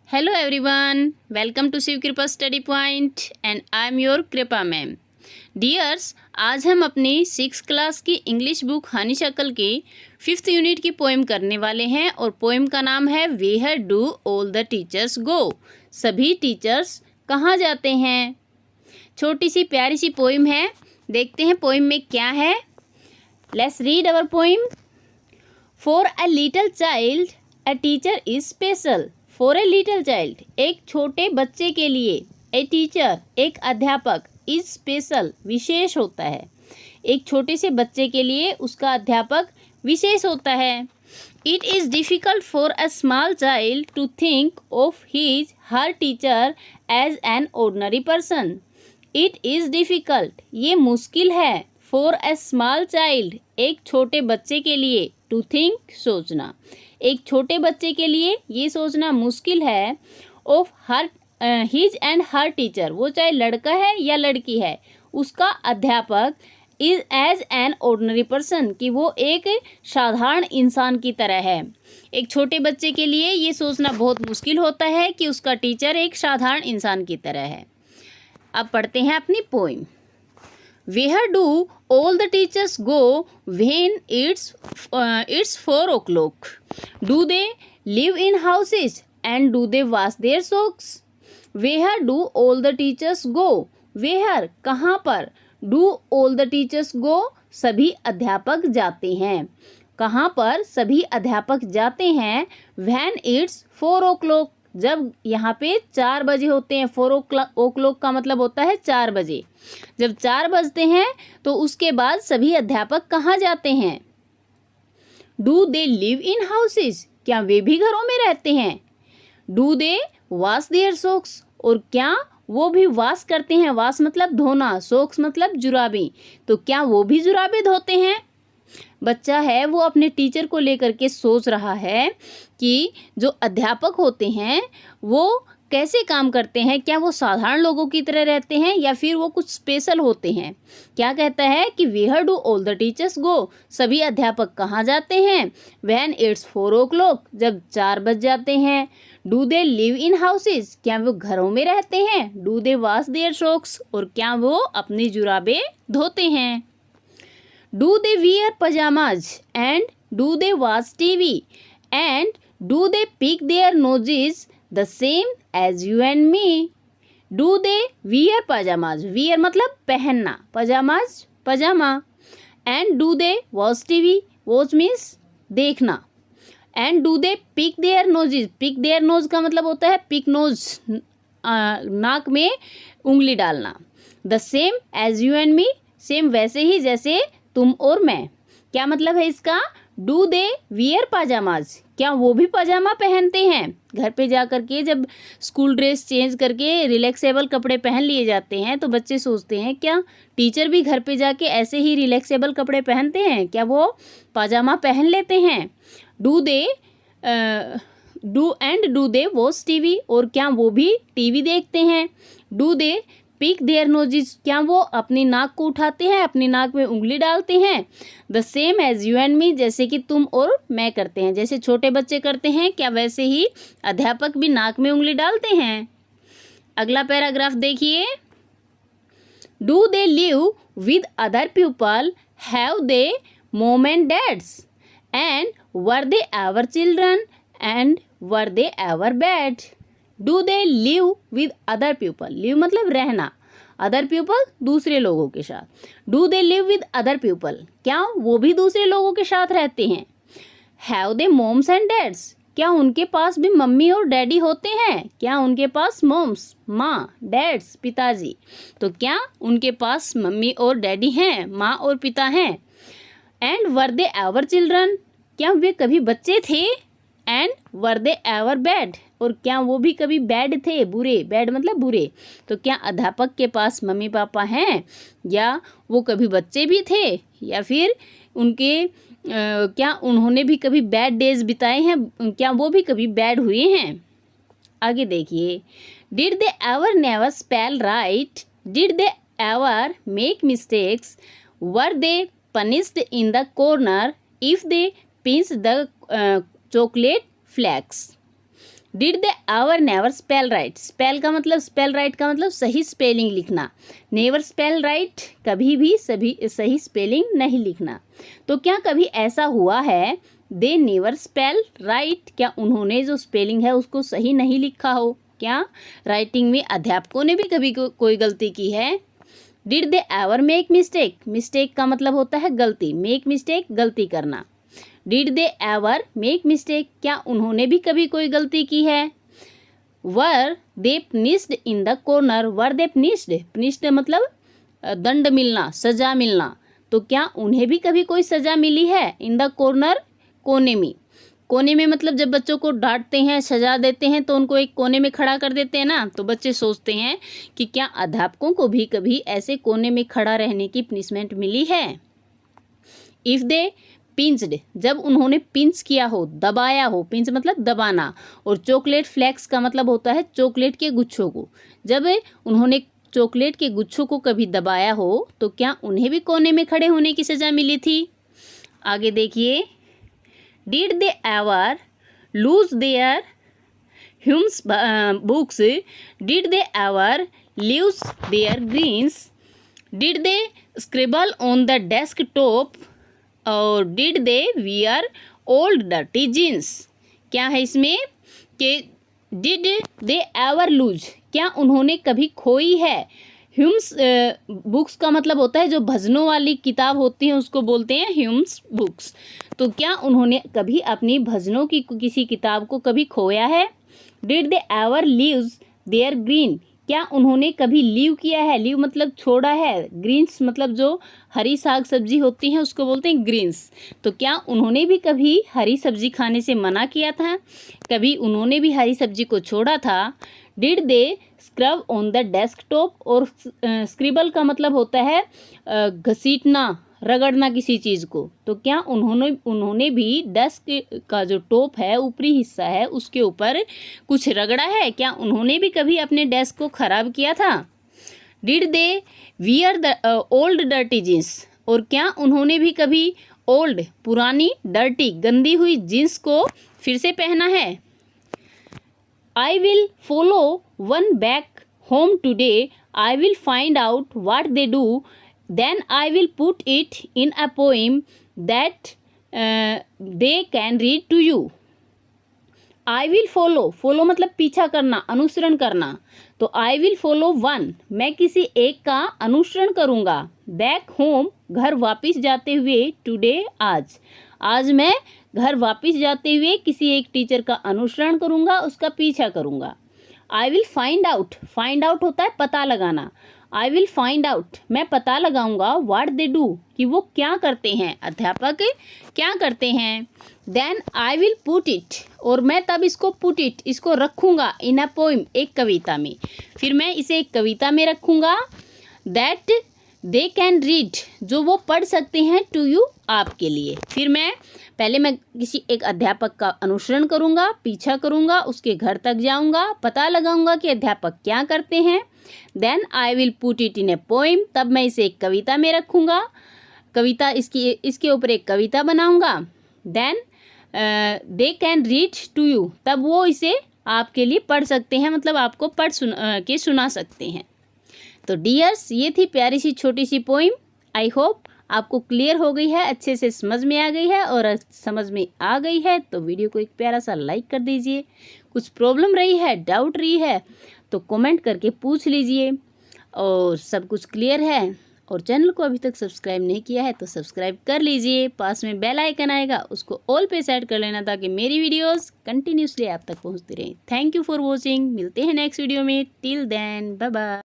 Hello everyone, welcome to Shiv कृपा study point and I am your कृपा ma'am. Dears, आज हम अपनी 6 क्लास की इंग्लिश बुक हनी शक्ल की 5th यूनिट की पोएम करने वाले हैं और पोएम का नाम है where do all the teachers go. सभी टीचर्स कहाँ जाते हैं। छोटी सी प्यारी सी पोएम है, देखते हैं पोएम में क्या है। Let's read our poem. For a little child a teacher is special. For a little child, एक छोटे बच्चे के लिए, ए टीचर, एक अध्यापक, इज स्पेशल, विशेष होता है। एक छोटे से बच्चे के लिए उसका अध्यापक विशेष होता है। It is difficult for a small child to think of his her teacher as an ordinary person. It is difficult, ये मुश्किल है, फॉर अ स्मॉल चाइल्ड, एक छोटे बच्चे के लिए, टू थिंक, सोचना, एक छोटे बच्चे के लिए ये सोचना मुश्किल है, of her his and her teacher, वो चाहे लड़का है या लड़की है, उसका अध्यापक, is as an ordinary person, कि वो एक साधारण इंसान की तरह है। एक छोटे बच्चे के लिए ये सोचना बहुत मुश्किल होता है कि उसका टीचर एक साधारण इंसान की तरह है। अब पढ़ते हैं अपनी poem. Where do all the teachers go when it's 4 o'clock? Do they live in houses and do they wash their socks? Where do all the teachers go? Where, कहाँ पर, do all the teachers go, सभी अध्यापक जाते हैं। कहाँ पर सभी अध्यापक जाते हैं। When it's 4 o'clock, जब यहाँ पे 4 बजे होते हैं। 4 o'clock का मतलब होता है 4 बजे। जब 4 बजते हैं तो उसके बाद सभी अध्यापक कहाँ जाते हैं। Do they live in houses, क्या वे भी घरों में रहते हैं। Do they wash their socks, और क्या वो भी वॉश करते हैं। वॉश मतलब धोना, सॉक्स मतलब जुराबें, तो क्या वो भी जुराबें धोते हैं। बच्चा है वो अपने टीचर को लेकर के सोच रहा है कि जो अध्यापक होते हैं वो कैसे काम करते हैं, क्या वो साधारण लोगों की तरह रहते हैं या फिर वो कुछ स्पेशल होते हैं। क्या कहता है कि where do all the teachers go, सभी अध्यापक कहाँ जाते हैं। व्हेन इट्स 4 o'clock, जब 4 बज जाते हैं। Do they live in houses, क्या वो घरों में रहते हैं। Do they wash their socks, और क्या वो अपनी जुराबें धोते हैं। Do they wear pajamas and do they watch TV and do they pick their noses the same as you and me? Do they wear pajamas? Wear मतलब पहनना, pajamas pyjama. And do they watch TV? Watch means देखना। And do they pick their noses? Pick their nose का मतलब होता है pick nose, नाक में उंगली डालना। The same as you and me, same वैसे ही जैसे तुम और मैं। क्या मतलब है इसका। डू दे वियर पाजामाज, क्या वो भी पजामा पहनते हैं। घर पे जा कर के जब स्कूल ड्रेस चेंज करके रिलैक्सेबल कपड़े पहन लिए जाते हैं तो बच्चे सोचते हैं क्या टीचर भी घर पे जाके ऐसे ही रिलैक्सेबल कपड़े पहनते हैं, क्या वो पाजामा पहन लेते हैं। डू दे वॉच टीवी, और क्या वो भी टीवी देखते हैं। डू दे पिक देयर नोजिस, क्या वो अपनी नाक को उठाते हैं, अपनी नाक में उंगली डालते हैं। The same as you and me, जैसे कि तुम और मैं करते हैं। जैसे छोटे बच्चे करते हैं क्या वैसे ही अध्यापक भी नाक में उंगली डालते हैं। अगला पैराग्राफ देखिए। Do they live with other people, have they mom and dads, and were they ever children, and were they ever bad. Do they live with other people, live मतलब रहना, अदर पीपल दूसरे लोगों के साथ। Do they live with other people, क्या वो भी दूसरे लोगों के साथ रहते हैं। Have they moms and dads, क्या उनके पास भी मम्मी और डैडी होते हैं। क्या उनके पास मॉम्स माँ, डैड्स पिताजी, तो क्या उनके पास मम्मी और डैडी हैं, माँ और पिता हैं। And were they ever children, क्या वे कभी बच्चे थे। And were they ever bad, और क्या वो भी कभी बैड थे, बुरे, बैड मतलब बुरे, तो क्या अध्यापक के पास मम्मी पापा हैं, या वो कभी बच्चे भी थे, या फिर उनके क्या उन्होंने भी कभी बैड डेज बिताए हैं, क्या वो भी कभी बैड हुए हैं। आगे देखिए। Did they ever never spell right, did they ever make mistakes, were they punished in the corner if they pinch the chocolate flakes. Did they ever never spell right, spell right का मतलब सही spelling लिखना, never spell right कभी भी सही spelling नहीं लिखना। तो क्या कभी ऐसा हुआ है दे नेवर स्पेल राइट, क्या उन्होंने जो स्पेलिंग है उसको सही नहीं लिखा हो? क्या राइटिंग में अध्यापकों ने भी कभी कोई गलती की है? Did they ever make mistake, mistake का मतलब होता है गलती, मेक मिस्टेक गलती करना। Did they ever make mistake, क्या उन्होंने भी कभी कोई गलती की है? Were they punished in the corner, were they punished मतलब दंड मिलना, सजा मिलना। तो क्या उन्हें भी कभी कोई सजा मिली है? इन द कॉर्नर कोने में, कोने में मतलब जब बच्चों को डांटते हैं, सजा देते हैं तो उनको एक कोने में खड़ा कर देते हैं ना, तो बच्चे सोचते हैं कि क्या अध्यापकों को भी कभी ऐसे कोने में खड़ा रहने की पनिशमेंट मिली है? इफ दे पिंच्ड, जब उन्होंने पिंच किया हो, दबाया हो, पिंच मतलब दबाना, और चॉकलेट फ्लेक्स का मतलब होता है चॉकलेट के गुच्छों को, जब उन्होंने चॉकलेट के गुच्छों को कभी दबाया हो तो क्या उन्हें भी कोने में खड़े होने की सजा मिली थी? आगे देखिए, did they ever lose their hymns books, did they ever lose their greens, did they scribble on the desk top, और did they wear old dirty jeans. क्या है इसमें कि डिड दे एवर लूज, क्या उन्होंने कभी खोई है? ह्यूम्स बुक्स का मतलब होता है जो भजनों वाली किताब होती है उसको बोलते हैं ह्यूम्स बुक्स। तो क्या उन्होंने कभी अपनी भजनों की किसी किताब को कभी खोया है? Did they ever leaves their green, क्या उन्होंने कभी लीव किया है? लीव मतलब छोड़ा है, ग्रीन्स मतलब जो हरी साग सब्जी होती है उसको बोलते हैं ग्रीन्स। तो क्या उन्होंने भी कभी हरी सब्जी खाने से मना किया था? कभी उन्होंने भी हरी सब्जी को छोड़ा था? Did they scrub on the desktop, और स्क्रिबल का मतलब होता है घसीटना, रगड़ना किसी चीज़ को। तो क्या उन्होंने भी डेस्क का जो टॉप है, ऊपरी हिस्सा है, उसके ऊपर कुछ रगड़ा है? क्या उन्होंने भी कभी अपने डेस्क को खराब किया था? Did they wear the old dirty jeans, और क्या उन्होंने भी कभी ओल्ड पुरानी, डर्टी गंदी हुई जीन्स को फिर से पहना है? I will follow one back home today, I will find out what they do, then I will put it in a poem that they can read to you. I will follow मतलब पीछा करना, अनुसरण करना। तो I will follow one, मैं किसी एक का अनुसरण करूँगा। बैक होम, घर वापस जाते हुए, टुडे आज मैं घर वापस जाते हुए किसी एक टीचर का अनुसरण करूँगा, उसका पीछा करूँगा। I will find out होता है पता लगाना। आई विल फाइंड आउट, मैं पता लगाऊंगा, व्हाट दे डू, कि वो क्या करते हैं, अध्यापक क्या करते हैं। Then I will put it, और मैं तब इसको रखूंगा इन अ पोइम, एक कविता में। फिर मैं इसे एक कविता में रखूंगा। दैट दे कैन रीड, जो वो पढ़ सकते हैं, टू यू, आपके लिए। फिर पहले मैं किसी एक अध्यापक का अनुसरण करूंगा, पीछा करूंगा, उसके घर तक जाऊंगा, पता लगाऊंगा कि अध्यापक क्या करते हैं। Then I will put it in a poem, तब मैं इसे एक कविता में रखूंगा, कविता इसके ऊपर एक कविता बनाऊंगा। Then they can read to you, तब वो इसे आपके लिए पढ़ सकते हैं, मतलब आपको पढ़ के सुना सकते हैं। तो डियर्स, ये थी प्यारी सी छोटी सी पोइम। आई होप आपको क्लियर हो गई है, अच्छे से समझ में आ गई है, और समझ में आ गई है तो वीडियो को एक प्यारा सा लाइक कर दीजिए। कुछ प्रॉब्लम रही है, डाउट रही है तो कमेंट करके पूछ लीजिए। और सब कुछ क्लियर है, और चैनल को अभी तक सब्सक्राइब नहीं किया है तो सब्सक्राइब कर लीजिए। पास में बेल आइकन आएगा, उसको ऑल पे सेट कर लेना ताकि मेरी वीडियोस कंटिन्यूसली आप तक पहुंचती रहें। थैंक यू फॉर वॉचिंग, मिलते हैं नेक्स्ट वीडियो में। Till then, bye bye.